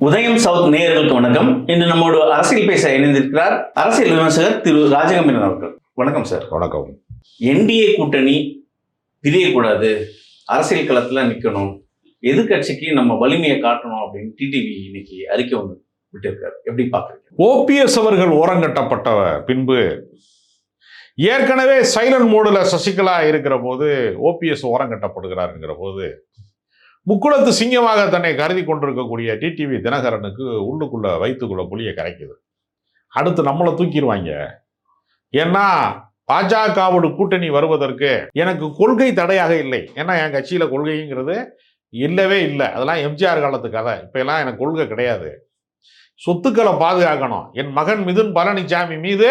உதயம் சவுத் நேயர்களுக்கு வணக்கம். இன்று நம்மோடு அரசியல் பேச இணைந்திருக்கிறார் அரசியல் விமர்சகர் திரு ராஜகம்பீரன் அவர்கள். வணக்கம் சார். வணக்கம். என்டிஏ கூட்டணி பிரியக்கூடாது, அரசியல் களத்துல நிக்கணும், எதிர்கட்சிக்கு நம்ம வலிமையை காட்டணும் அப்படின்னு டிடிவி இன்னைக்கு அறிக்கை ஒன்று விட்டிருக்காரு. எப்படி பாக்குறீங்க? ஓபிஎஸ் அவர்கள் ஓரங்கட்டப்பட்ட பின்பு ஏற்கனவே சைலண்ட் மோடுல சசிகலா இருக்கிற போது ஓபிஎஸ் ஓரங்கட்டப்படுகிறார் போது முக்குளத்து சிங்கமாக தன்னை கருதி கொண்டிருக்கக்கூடிய டிடிவி தினகரனுக்கு உள்ளுக்குள்ள வயிற்றுக்குள்ள புளிய கரைக்குது. அடுத்து நம்மளை தூக்கிடுவாங்க. ஏன்னா பாஜகவோட கூட்டணி வருவதற்கு எனக்கு கொள்கை தடையாக இல்லை. ஏன்னா என் கட்சியில கொள்கைங்கிறது இல்லவே இல்லை. அதெல்லாம் எம்ஜிஆர் காலத்து கதை. இப்ப எல்லாம் எனக்கு கொள்கை கிடையாது. சொத்துக்களை பாதுகாக்கணும். என் மகன் மிதுன் பழனிசாமி மீது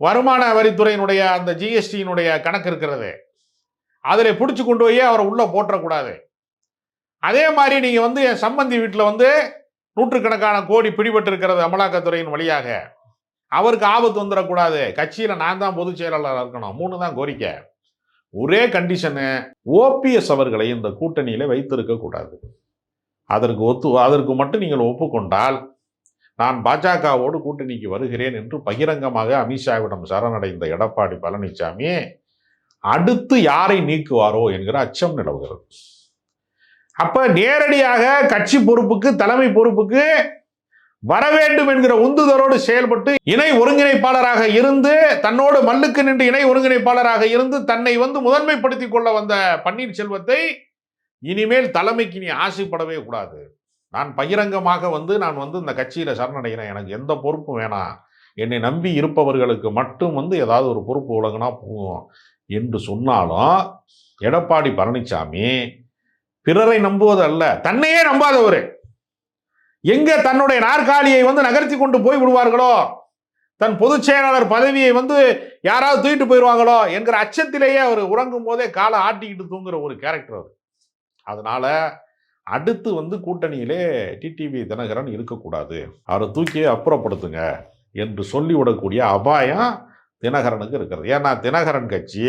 வருமான வரித்துறையினுடைய அந்த ஜிஎஸ்டியினுடைய கணக்கு இருக்கிறது. அதில் பிடிச்சி கொண்டு போய் அவரை உள்ள போற்றக்கூடாது. அதே மாதிரி நீங்க என் சம்பந்தி வீட்டில் நூற்றுக்கணக்கான கோடி பிடிபட்டு இருக்கிறது அமலாக்கத்துறையின் வழியாக. அவருக்கு ஆபத்து வந்துடக்கூடாது. கட்சியில நான் தான் பொதுச் செயலாளர் இருக்கணும். 3 தான் கோரிக்கை. ஒரே கண்டிஷனு, ஓபிஎஸ் அவர்களை இந்த கூட்டணியில வைத்திருக்க கூடாது. அதற்கு மட்டும் நீங்கள் ஒப்புக்கொண்டால் நான் பாஜகவோடு கூட்டணிக்கு வருகிறேன் என்று பகிரங்கமாக அமித்ஷாவிடம் சரணடைந்த எடப்பாடி பழனிசாமி அடுத்து யாரை நீக்குவாரோ என்கிற அச்சம் நிலவுகிறது. அப்ப நேரடியாக கட்சி பொறுப்புக்கு, தலைமை பொறுப்புக்கு வர வேண்டும் என்கிற உந்துதலோடு செயல்பட்டு இணை ஒருங்கிணைப்பாளராக இருந்து, தன்னோடு மல்லுக்கு நின்று இணை ஒருங்கிணைப்பாளராக இருந்து தன்னை முதன்மைப்படுத்திக் கொள்ள வந்த பன்னீர்செல்வத்தை இனிமேல் தலைமைக்கு நீ ஆசைப்படவே கூடாது. நான் பகிரங்கமாக நான் இந்த கட்சியில சரணடைகிறேன். எனக்கு எந்த பொறுப்பும் வேணாம். என்னை நம்பி இருப்பவர்களுக்கு மட்டும் ஏதாவது ஒரு பொறுப்பு உலகனா போகும் என்று சொன்னாலும் எடப்பாடி பழனிசாமி பிறரை நம்புவது அல்ல, தன்னையே நம்பாதவர். எங்க தன்னுடைய நாற்காலியை நகர்த்தி கொண்டு போய் விடுவார்களோ, தன் பொதுச் செயலாளர் பதவியை யாராவது தூக்கிட்டு போயிடுவாங்களோ என்கிற அச்சத்திலேயே அவர் உறங்கும் போதே காலை ஆட்டிக்கிட்டு தூங்குற ஒரு கேரக்டர் அவர். அதனால அடுத்து கூட்டணியிலே டிடிவி தினகரன் இருக்கக்கூடாது, அவரை தூக்கி அப்புறப்படுத்துங்க என்று சொல்லிவிடக்கூடிய அபாயம் தினகரனுக்கு இருக்கிறது. ஏன்னா தினகரன் கட்சி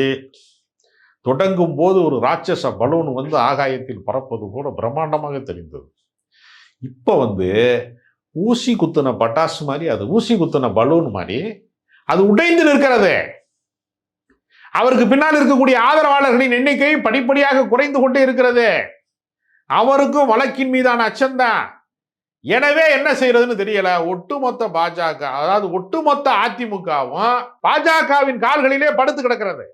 தொடங்கும் போது ஒரு ராட்சச பலூன் ஆகாயத்தில் பறப்பது போல பிரம்மாண்டமாக தெரிந்தது. இப்ப ஊசி குத்துன பட்டாசு மாதிரி, அது ஊசி குத்துன பலூன் மாதிரி அது உடைந்து நிற்கிறது. அவருக்கு பின்னால் இருக்கக்கூடிய ஆதரவாளர்களின் எண்ணிக்கை படிப்படியாக குறைந்து கொண்டே இருக்கிறது. அவருக்கும் வழக்கின் மீதான அச்சம்தான். எனவே என்ன செய்யறதுன்னு தெரியல. ஒட்டுமொத்த பாஜக, அதாவது ஒட்டுமொத்த அதிமுகவும் பாஜகவின் கால்களிலே படுத்து கிடக்கிறது.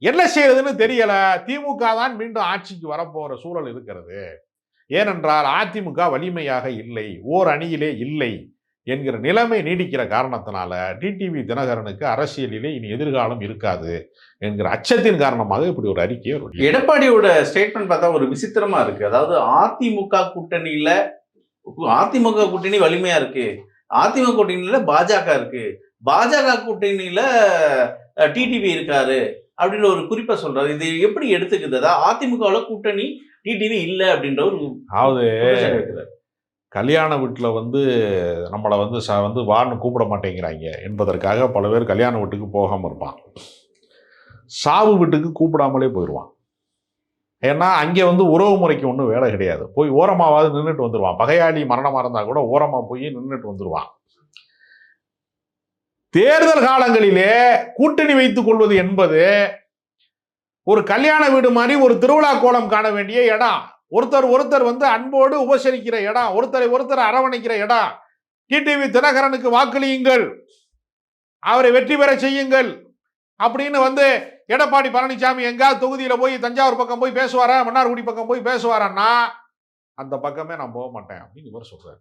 என்ன செய்யறதுன்னு தெரியல. திமுக தான் மீண்டும் ஆட்சிக்கு வரப்போற சூழல் இருக்கிறது. ஏனென்றால் அதிமுக வலிமையாக இல்லை, ஓர் அணியிலே இல்லை என்கிற நிலைமை நீடிக்கிற காரணத்தினால டிடிவி தினகரனுக்கு அரசியலிலே இனி எதிர்காலம் இருக்காது என்கிற அச்சத்தின் காரணமாக இப்படி ஒரு அறிக்கையை எடப்பாடியோட ஸ்டேட்மெண்ட் பார்த்தா ஒரு விசித்திரமா இருக்கு. அதாவது அதிமுக கூட்டணி வலிமையா இருக்கு, அதிமுக கூட்டணியில பாஜக இருக்கு, பாஜக கூட்டணியில டிடிவி இருக்காரு அப்படின்னு ஒரு குறிப்பா சொல்றாரு. இது எப்படி எடுத்துக்குது? அதாவது அதிமுகவுல கூட்டணி டிடிவி இல்லை அப்படின்ற ஒரு கல்யாண வீட்டில் நம்மளை வான்னு கூப்பிட மாட்டேங்கிறாங்க என்பதற்காக பல பேர் கல்யாண வீட்டுக்கு போகாமல் இருப்பான். சாவு வீட்டுக்கு கூப்பிடாமலே போயிடுவான். ஏன்னா அங்கே உறவு முறைக்கு ஒன்றும் வேலை கிடையாது. போய் ஓரமாவது நின்றுட்டு வந்துடுவான். பகையாளி மரணமாக இருந்தால் கூட ஓரமாக போய் நின்றுட்டு வந்துடுவான். தேர்தல் காலங்களிலே கூட்டணி வைத்துக் கொள்வது என்பது ஒரு கல்யாண வீடு மாதிரி ஒரு திருவிழா கோலம் காண வேண்டிய இடம். ஒருத்தர் அன்போடு உபசரிக்கிற இடம், ஒருத்தர் அரவணைக்கிற இடம். டிடிவி தினகரனுக்கு வாக்களியுங்கள், அவரை வெற்றி பெற செய்யுங்கள் அப்படின்னு எடப்பாடி பழனிசாமி எங்காவது தொகுதியில போய் தஞ்சாவூர் பக்கம் போய் பேசுவாரா, மன்னார்குடி பக்கம் போய் பேசுவாரான்னா அந்த பக்கமே நான் போக மாட்டேன் அப்படின்னு இவர் சொல்றாரு.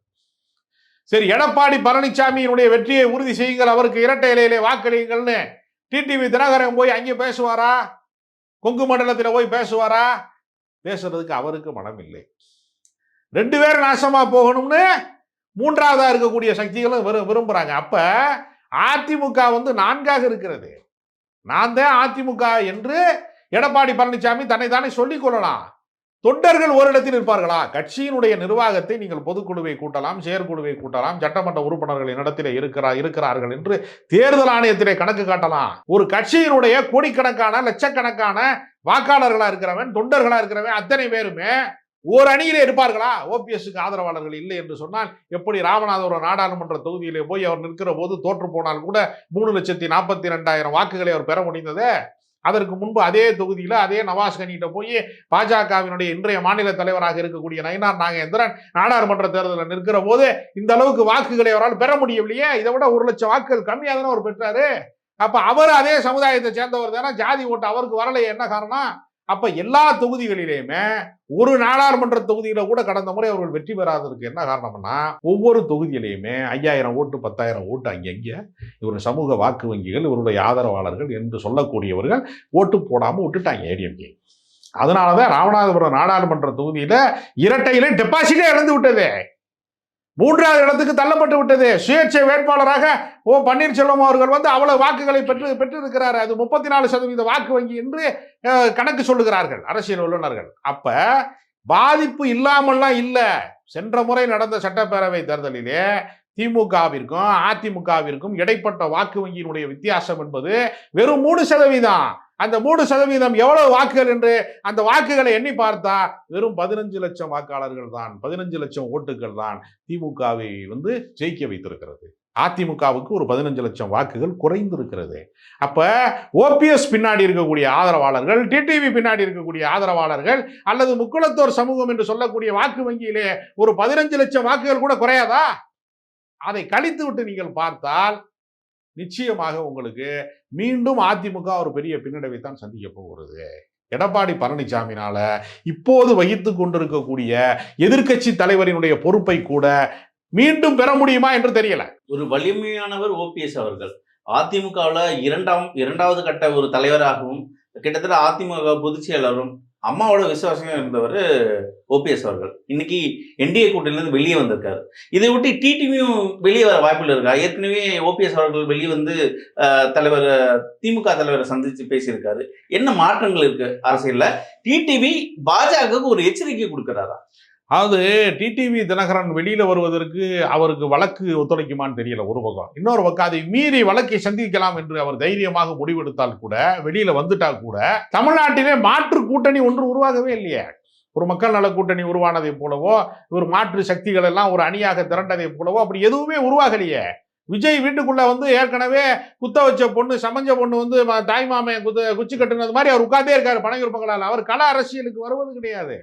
சரி, எடப்பாடி பழனிசாமியினுடைய வெற்றியை உறுதி செய்யுங்கள், அவருக்கு இரட்டை இலையிலே வாக்களியுங்கள்னு டிடிவி தினகரன் போய் அங்கே பேசுவாரா? கொங்கு மண்டலத்தில் போய் பேசுவாரா? பேசுறதுக்கு அவருக்கு மனம் இல்லை. 2 பேரும் நாசமா போகணும்னு மூன்றாவதா இருக்கக்கூடிய சக்திகளும் விரும்புறாங்க. அப்ப அதிமுக 4ஆக இருக்கிறது. நான் தான் அதிமுக என்று எடப்பாடி பழனிசாமி தன்னை தானே சொல்லிக் கொள்ளலாம். தொண்டர்கள் ஓரிடத்தில் இருப்பார்களா? கட்சியினுடைய நிர்வாகத்தை நீங்கள் பொதுக்குழுவை கூட்டலாம், செயற்குழுவை கூட்டலாம், சட்டமன்ற உறுப்பினர்கள் என்னிடத்திலே இருக்கிறார்கள் என்று தேர்தல் ஆணையத்திலே கணக்கு காட்டலாம். ஒரு கட்சியினுடைய கோடிக்கணக்கான லட்சக்கணக்கான வாக்காளர்களா இருக்கிறவன், தொண்டர்களா இருக்கிறவன் அத்தனை பேருமே ஒரு அணியிலே இருப்பார்களா? ஓபிஎஸ்க்கு ஆதரவாளர்கள் இல்லை என்று சொன்னால் எப்படி ராமநாதபுரம் நாடாளுமன்ற தொகுதியிலே போய் அவர் நிற்கிற போது தோற்று போனால் கூட 3,42,000 வாக்குகளை அவர் பெற முடிந்தது. அதற்கு முன்பு அதே தொகுதியில அதே நவாஸ் கனிட்ட போய் பாஜகவினுடைய இன்றைய மாநில தலைவராக இருக்கக்கூடிய நயினார் நாகேந்திரன் நாடாளுமன்ற தேர்தலில் நிற்கிற போது இந்த அளவுக்கு வாக்குகளை அவரால் பெற முடியவில்லையே. இதை விட 1,00,000 வாக்குகள் கம்மியாக தானே அவர் பெற்றாரு. அப்ப அவர் அதே சமுதாயத்தை சேர்ந்தவர் தானே, ஜாதி ஓட்டு அவருக்கு வரலையே, என்ன காரணம்? அப்ப எல்லா தொகுதிகளிலேயுமே ஒரு நாடாளுமன்ற தொகுதியில கூட கடந்த முறை அவர்கள் வெற்றி பெறாததற்கு என்ன காரணம்னா, ஒவ்வொரு தொகுதியிலையுமே 5,000 ஓட்டு 10,000 ஓட்டு அங்கங்க இவருடைய சமூக வாக்கு வங்கிகள் இவருடைய ஆதரவாளர்கள் என்று சொல்லக்கூடியவர்கள் ஓட்டு போடாம விட்டுட்டாங்க ஏடிஎம்கே. அதனாலதான் ராமநாதபுரம் நாடாளுமன்ற தொகுதியில இரட்டையிலே டெபாசிட்டே இழந்து விட்டது, 3வது இடத்துக்கு தள்ளப்பட்டு விட்டது. சுயேட்சை வேட்பாளராக பன்னீர்செல்வம் அவர்கள் அவ்வளவு வாக்குகளை பெற்றிருக்கிறார். அது 34% வாக்கு வங்கி என்று கணக்கு சொல்லுகிறார்கள் அரசியல் வல்லுநர்கள். அப்ப பாதிப்பு இல்லாமல்லாம் இல்ல. சென்ற முறை நடந்த சட்டப்பேரவை தேர்தலிலே திமுகவிற்கும் அதிமுகவிற்கும் இடைப்பட்ட வாக்கு வங்கியினுடைய வித்தியாசம் என்பது வெறும் 3%. அந்த 3% எவ்வளவு வாக்குகள் என்று அந்த வாக்குகளை எண்ணி பார்த்தா வெறும் 15 லட்சம் வாக்காளர்கள் தான், 15 லட்சம் ஓட்டுகள் தான் திமுகவை ஜெயிக்க வைத்திருக்கிறது. அதிமுகவுக்கு ஒரு 15 லட்சம் வாக்குகள் குறைந்திருக்கிறது. அப்ப ஓபிஎஸ் பின்னாடி இருக்கக்கூடிய ஆதரவாளர்கள், டிடிவி பின்னாடி இருக்கக்கூடிய ஆதரவாளர்கள் அல்லது முக்குளத்தோர் சமூகம் என்று சொல்லக்கூடிய வாக்கு வங்கியிலே ஒரு 15 லட்சம் வாக்குகள் கூட குறையாதா? அதை கழித்து விட்டு நீங்கள் பார்த்தால் நிச்சயமாக உங்களுக்கு மீண்டும் அதிமுக ஒரு பெரிய பின்னடைவை தான் சந்திக்க போகிறது. எடப்பாடி பழனிசாமினால இப்போது வகித்துக் கொண்டிருக்கக்கூடிய எதிர்க்கட்சி தலைவரினுடைய பொறுப்பை கூட மீண்டும் பெற முடியுமா என்று தெரியல. ஒரு வலிமையானவர் ஓபிஎஸ் அவர்கள் அதிமுகவில் இரண்டாவது கட்ட ஒரு தலைவராகவும் கிட்டத்தட்ட அதிமுக பொதுச் செயலரும் அம்மாவோட விசுவாசம் இருந்தவர் ஓபிஎஸ் அவர்கள். இன்னைக்கு என்டிஏ கூட்டணியிலிருந்து வெளியே வந்திருக்காரு. இதை விட்டு டிடிவியும் வெளியே வர வாய்ப்புகள் இருக்கா? ஏற்கனவே ஓபிஎஸ் அவர்கள் வெளியே தலைவர் திமுக தலைவரை சந்திச்சு பேசியிருக்காரு. என்ன மாற்றங்கள் இருக்கு அரசியல்ல? டிடிவி பாஜகவுக்கு ஒரு எச்சரிக்கை கொடுக்கிறாரா? அதாவது டிடிவி தினகரன் வெளியில வருவதற்கு அவருக்கு வழக்கு ஒத்துழைக்குமான்னு தெரியல ஒரு பக்கம். இன்னொரு பக்கம் அதை மீறி வழக்கை சந்திக்கலாம் என்று அவர் தைரியமாக முடிவெடுத்தால் கூட, வெளியில வந்துட்டா கூட, தமிழ்நாட்டிலே மாற்று கூட்டணி ஒன்று உருவாகவே இல்லையே. ஒரு மக்கள் நல கூட்டணி உருவானதை போலவோ, ஒரு மாற்று சக்திகள் எல்லாம் ஒரு அணியாக திரண்டதை போலவோ அப்படி எதுவுமே உருவாகலையே. விஜய் வீட்டுக்குள்ள ஏற்கனவே குத்த வச்ச பொண்ணு, சமஞ்ச பொண்ணு தாய்மாமன் குச்சி கட்டுனது மாதிரி அவர் உட்கார்ந்தே இருக்காரு பனையூர். அவர் கள அரசியலுக்கு வருவது கிடையாது.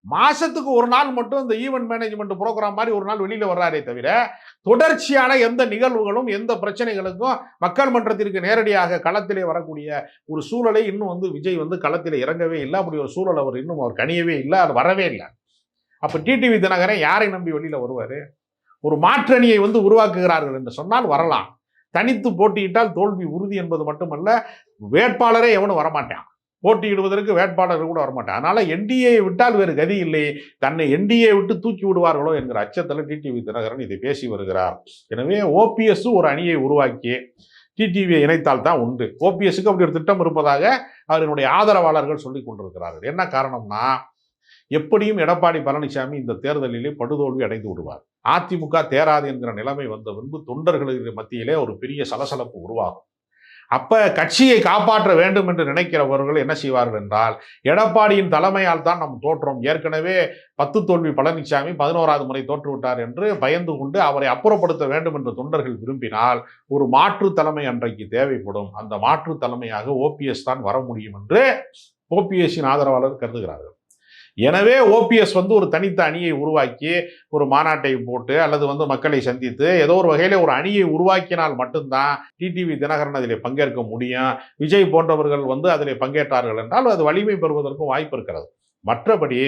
மாசத்துக்கு ஒரு நாள் மட்டும் இந்த ஈவென்ட் மேனேஜ்மெண்ட் ப்ரோக்ராம் மாதிரி ஒரு நாள் வெளியில வர்றாரே தவிர, தொடர்ச்சியான எந்த நிகழ்வுகளும் எந்த பிரச்சனைகளுக்கும் மக்கள் மன்றத்திற்கு நேரடியாக களத்திலே வரக்கூடிய ஒரு சூழலை இன்னும் விஜய் களத்திலே இறங்கவே இல்லை. அப்படி ஒரு சூழல் அவர் கனியவே இல்லை, அது வரவே இல்லை. அப்ப டிடிவி தினகரன் யாரை நம்பி வெளியில வருவாரு? ஒரு மாற்றணியை உருவாக்குகிறார்கள் என்று சொன்னால் வரலாம். தனித்து போட்டியிட்டால் தோல்வி உறுதி என்பது மட்டுமல்ல, வேட்பாளரே எவனும் வரமாட்டான். போட்டியிடுவதற்கு வேட்பாளர் கூட வரமாட்டார். அதனால என்டிஏ விட்டால் வேறு கதி இல்லை, தன்னை என்டிஏ விட்டு தூக்கி விடுவார்களோ என்கிற அச்சத்தில் டிடிவி தினகரன் இதை பேசி வருகிறார். எனவே ஓபிஎஸ் ஒரு அணியை உருவாக்கி டிடிவியை இணைத்தால் தான் உண்டு. ஓபிஎஸ்க்கு அப்படி ஒரு திட்டம் இருப்பதாக அவர்களுடைய ஆதரவாளர்கள் சொல்லிக் கொண்டிருக்கிறார்கள். என்ன காரணம்னா, எப்படியும் எடப்பாடி பழனிசாமி இந்த தேர்தலிலே படுதோல்வி அடைந்து விடுவார். அதிமுக தேராது என்கிற நிலைமை வந்த பின்பு தொண்டர்களுக்கு மத்தியிலே ஒரு பெரிய சலசலப்பு உருவாகும். அப்ப கட்சியை காப்பாற்ற வேண்டும் என்று நினைக்கிறவர்கள் என்ன செய்வார்கள் என்றால், எடப்பாடியின் தலைமையால் தான் நாம் தோற்றோம், ஏற்கனவே 10 தோல்வி பழனிசாமி 11வது முறை தோற்றுவிட்டார் என்று பயந்து கொண்டு அவரை அப்புறப்படுத்த வேண்டும் என்று தொண்டர்கள் விரும்பினால் ஒரு மாற்று தலைமை அன்றைக்கு தேவைப்படும். அந்த மாற்று தலைமையாக ஓபிஎஸ் தான் வர முடியும் என்று ஓபிஎஸ்ஸின் ஆதரவாளர் கருதுகிறார்கள். எனவே ஓபிஎஸ் ஒரு தனித்த அணியை உருவாக்கி ஒரு மாநாட்டை போட்டு அல்லது மக்களை சந்தித்து ஏதோ ஒரு வகையில ஒரு அணியை உருவாக்கினால் மட்டும்தான் டிடிவி தினகரன் அதிலே பங்கேற்க முடியும். விஜய் போன்றவர்கள் அதிலே பங்கேற்றார்கள் என்றால் அது வலிமை பெறுவதற்கும் வாய்ப்பு இருக்கிறது. மற்றபடி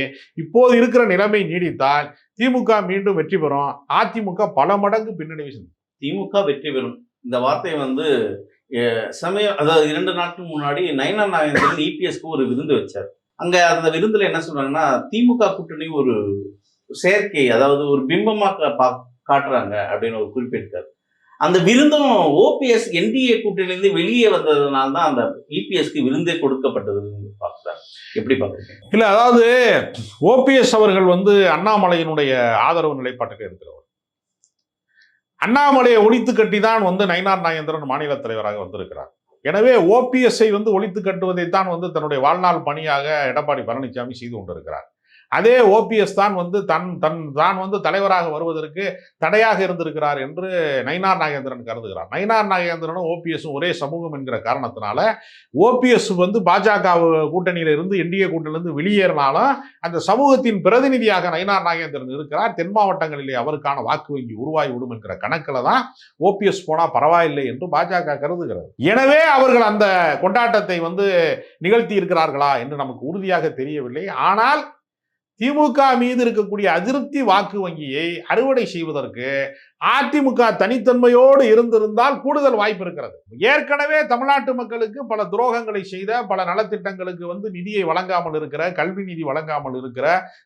இப்போது இருக்கிற நிலைமை நீடித்தால் திமுக மீண்டும் வெற்றி பெறும், அதிமுக பல மடங்கு பின்னடைவு செல்லும். திமுக வெற்றி பெறும் இந்த வார்த்தை சமயம், அதாவது 2 நாட்களுக்கு முன்னாடி நயினார் நாகேந்திரன் இபிஎஸ்க்கு ஒரு விருந்து வச்சார். அங்க அந்த விருந்துல என்ன சொல்றாங்கன்னா, திமுக கூட்டணி ஒரு செயற்கை, அதாவது ஒரு பிம்பமா காட்டுறாங்க அப்படின்னு ஒரு குறிப்பிட்டார். அந்த விருந்தும் ஓபிஎஸ் என்டிஏ கூட்டணியிலிருந்து வெளியே வந்ததுனால தான் அந்த இபிஎஸ்க்கு விருந்தே கொடுக்கப்பட்டதுன்னு பார்க்குறாங்க. எப்படி பார்க்குறீங்க? இல்லை, அதாவது ஓபிஎஸ் அவர்கள் அண்ணாமலையினுடைய ஆதரவு நிலைப்பாட்டுக்கு இருக்கிறவர். அண்ணாமலையை ஒழித்து கட்டி தான் நயினார் நாகேந்திரன் மாநில தலைவராக வந்திருக்கிறார். எனவே ஓபிஎஸ்ஐ ஒழித்து கட்டுவதைத்தான் தன்னுடைய வாழ்நாள் பணியாக எடப்பாடி பழனிசாமி செய்து கொண்டிருக்கிறார். அதே ஓபிஎஸ் தான் வந்து தான் வந்து தலைவராக வருவதற்கு தடையாக இருந்திருக்கிறார் என்று நயினார் நாகேந்திரன் கருதுகிறார். நயினார் நாகேந்திரனும் ஓபிஎஸும் ஒரே சமூகம் என்கிற காரணத்தினால ஓபிஎஸ் வந்து பாஜக கூட்டணியில இருந்து என்டிஏ கூட்டணியிலிருந்து வெளியேறினாலும் அந்த சமூகத்தின் பிரதிநிதியாக நயினார் நாகேந்திரன் இருக்கிறார். தென் மாவட்டங்களிலே அவருக்கான வாக்கு வங்கி உருவாகி விடும் என்கிற கணக்கில் தான் ஓபிஎஸ் போனா பரவாயில்லை என்று பாஜக கருதுகிறது. எனவே அவர்கள் அந்த கொண்டாட்டத்தை வந்து நிகழ்த்தி இருக்கிறார்களா என்று நமக்கு உறுதியாக தெரியவில்லை. ஆனால் திமுக மீது இருக்கக்கூடிய அதிருப்தி வாக்கு வங்கியை அறுவடை செய்வதற்கு அதிமுக தனித்தன்மையோடு இருந்திருந்தால் கூடுதல் வாய்ப்பு இருக்கிறது. ஏற்கனவே தமிழ்நாட்டு மக்களுக்கு பல துரோகங்களை செய்த, பல நலத்திட்டங்களுக்கு வந்து நிதியை வழங்காமல் இருக்கிற, கல்வி நிதி வழங்காமல் இருக்கிற,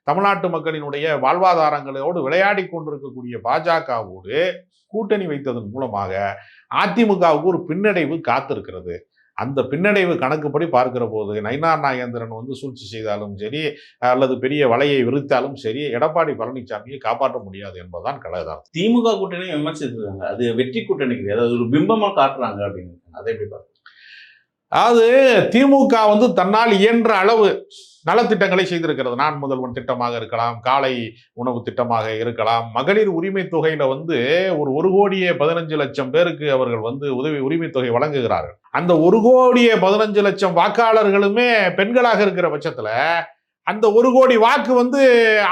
தமிழ்நாட்டு மக்களினுடைய வாழ்வாதாரங்களோடு விளையாடி கொண்டிருக்கக்கூடிய பாஜகவோடு கூட்டணி வைத்ததன் மூலமாக அதிமுகவுக்கு ஒரு பின்னடைவு காத்திருக்கிறது. அந்த பின்னடைவு கணக்குப்படி பார்க்கிற போது நயினார் நாகேந்திரன் வந்து சூழ்ச்சி செய்தாலும் சரி, அல்லது பெரிய வலையை விரித்தாலும் சரி, எடப்பாடி பழனிசாமியை காப்பாற்ற முடியாது என்பதுதான் கலைதான். திமுக கூட்டணி விமர்சிச்சிருக்காங்க, அது வெற்றி கூட்டணி கிடையாது, அது ஒரு பிம்பமா காட்டுறாங்க அப்படின்னு. அதை எப்படி பார்க்க? அதாவது திமுக வந்து தன்னால் இயன்ற அளவு நலத்திட்டங்களை செய்திருக்கிறது. நான் முதல்வன் திட்டமாக இருக்கலாம், காலை உணவு திட்டமாக இருக்கலாம், மகளிர் உரிமை தொகையில வந்து ஒரு 1,15,00,000 பேருக்கு அவர்கள் வந்து உரிமை தொகை வழங்குகிறார்கள். அந்த 1,15,00,000 வாக்காளர்களுமே பெண்களாக இருக்கிற பட்சத்துல அந்த 1 கோடி வாக்கு வந்து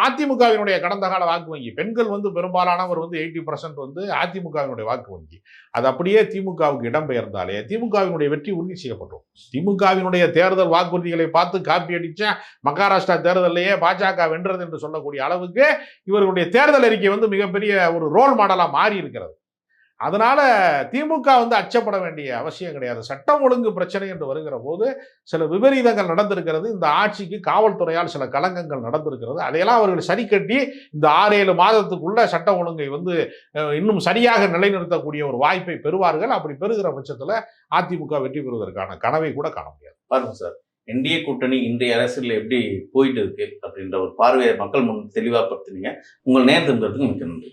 அதிமுகவினுடைய கடந்த கால வாக்கு வங்கி. பெண்கள் வந்து பெரும்பாலானவர் வந்து 80% வந்து அதிமுகவினுடைய வாக்கு வங்கி. அது அப்படியே திமுகவுக்கு இடம்பெயர்ந்தாலே திமுகவினுடைய வெற்றி உறுதி செய்யப்படும். திமுகவினுடைய தேர்தல் வாக்குறுதிகளை பார்த்து காப்பி அடிச்ச மகாராஷ்டிரா தேர்தலையே பாஜக வென்றது என்று சொல்லக்கூடிய அளவுக்கு இவர்களுடைய தேர்தல் அறிக்கை வந்து மிகப்பெரிய ஒரு ரோல் மாடலா மாறி இருக்கிறது. அதனால திமுக வந்து அச்சப்பட வேண்டிய அவசியம் கிடையாது. சட்டம் ஒழுங்கு பிரச்சனை என்று வருகிற போது சில விபரீதங்கள் நடந்திருக்கிறது. இந்த ஆட்சிக்கு காவல்துறையால் சில களங்கங்கள் நடந்திருக்கிறது. அதையெல்லாம் அவர்கள் சரி கட்டி இந்த 6-7 மாதத்துக்குள்ள சட்டம் ஒழுங்கை வந்து இன்னும் சரியாக நிலைநிறுத்தக்கூடிய ஒரு வாய்ப்பை பெறுவார்கள். அப்படி பெறுகிற பட்சத்துல அதிமுக வெற்றி பெறுவதற்கான கனவை கூட காண முடியாது. பாருங்க சார், என்டிஏ கூட்டணி இன்றைய அரசியல் எப்படி போயிட்டு இருக்கு அப்படின்ற ஒரு பார்வையை மக்கள் முன் தெளிவாக படுத்துனீங்க. உங்கள் நேரத்துக்கு மிக்க நன்றி.